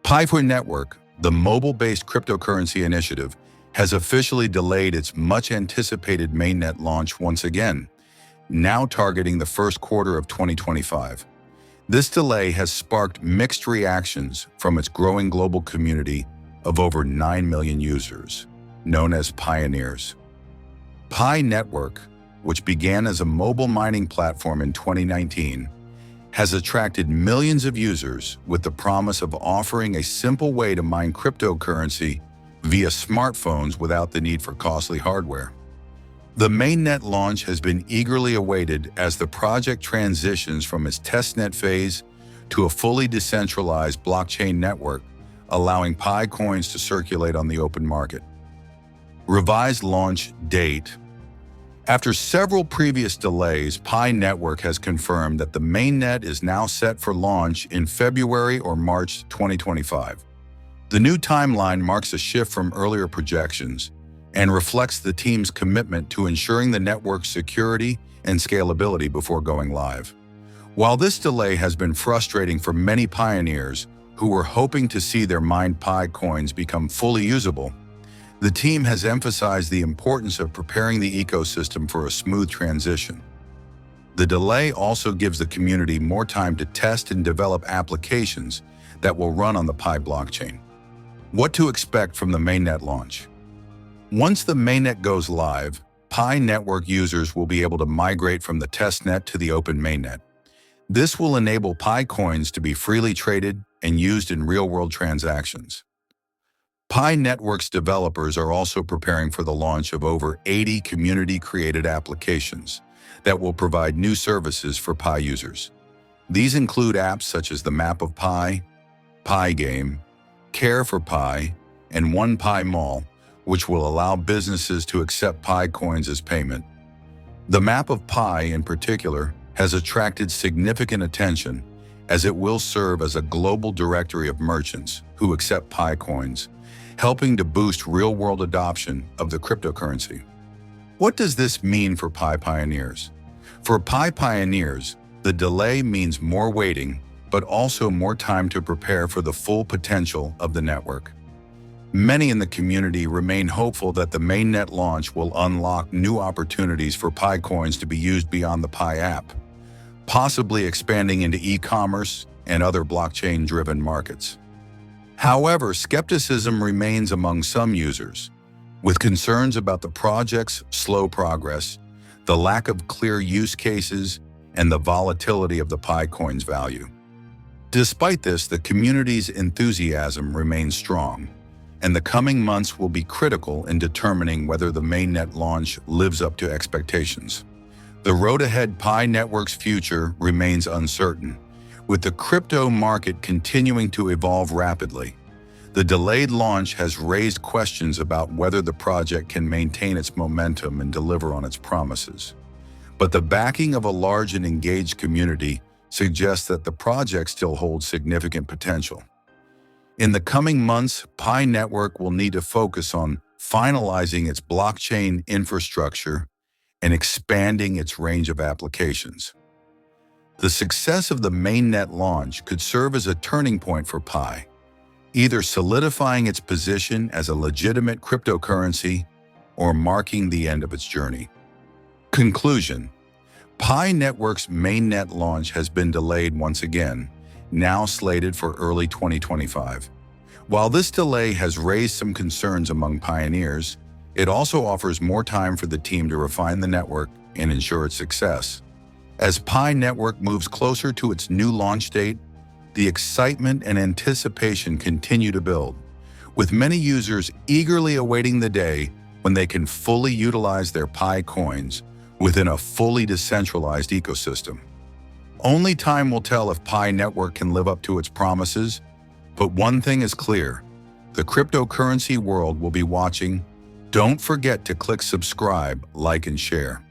PiNetwork, the mobile-based cryptocurrency initiative, has officially delayed its much-anticipated mainnet launch once again, now targeting the first quarter of 2025. This delay has sparked mixed reactions from its growing global community of over 9 million users, known as pioneers. PiNetwork, which began as a mobile mining platform in 2019, has attracted millions of users with the promise of offering a simple way to mine cryptocurrency via smartphones without the need for costly hardware. The mainnet launch has been eagerly awaited as the project transitions from its testnet phase to a fully decentralized blockchain network, allowing Pi coins to circulate on the open market. Revised launch date. After several previous delays, PiNetwork has confirmed that the mainnet is now set for launch in February or March 2025. The new timeline marks a shift from earlier projections and reflects the team's commitment to ensuring the network's security and scalability before going live. While this delay has been frustrating for many pioneers who were hoping to see their mined Pi coins become fully usable, the team has emphasized the importance of preparing the ecosystem for a smooth transition. The delay also gives the community more time to test and develop applications that will run on the Pi blockchain. What to expect from the mainnet launch? Once the mainnet goes live, PiNetwork users will be able to migrate from the testnet to the open mainnet. This will enable Pi coins to be freely traded and used in real-world transactions. PiNetwork's developers are also preparing for the launch of over 80 community-created applications that will provide new services for Pi users. These include apps such as the Map of Pi, Pi Game, Care for Pi, and One Pi Mall, which will allow businesses to accept Pi coins as payment. The Map of Pi, in particular, has attracted significant attention as it will serve as a global directory of merchants who accept Pi coins, helping to boost real-world adoption of the cryptocurrency. What does this mean for Pi pioneers? For Pi pioneers, the delay means more waiting, but also more time to prepare for the full potential of the network. Many in the community remain hopeful that the mainnet launch will unlock new opportunities for Pi coins to be used beyond the Pi app, possibly expanding into e-commerce and other blockchain-driven markets. However, skepticism remains among some users, with concerns about the project's slow progress, the lack of clear use cases, and the volatility of the Pi coin's value. Despite this, the community's enthusiasm remains strong, and the coming months will be critical in determining whether the mainnet launch lives up to expectations. The road ahead PiNetwork's future remains uncertain, with the crypto market continuing to evolve rapidly. The delayed launch has raised questions about whether the project can maintain its momentum and deliver on its promises. But the backing of a large and engaged community suggests that the project still holds significant potential. In the coming months, PiNetwork will need to focus on finalizing its blockchain infrastructure and expanding its range of applications. The success of the mainnet launch could serve as a turning point for Pi, either solidifying its position as a legitimate cryptocurrency or marking the end of its journey. Conclusion: PiNetwork's mainnet launch has been delayed once again, now slated for early 2025. While this delay has raised some concerns among pioneers, it also offers more time for the team to refine the network and ensure its success. As PiNetwork moves closer to its new launch date, the excitement and anticipation continue to build, with many users eagerly awaiting the day when they can fully utilize their Pi coins within a fully decentralized ecosystem. Only time will tell if PiNetwork can live up to its promises, but one thing is clear: the cryptocurrency world will be watching. Don't forget to click subscribe, like, and share.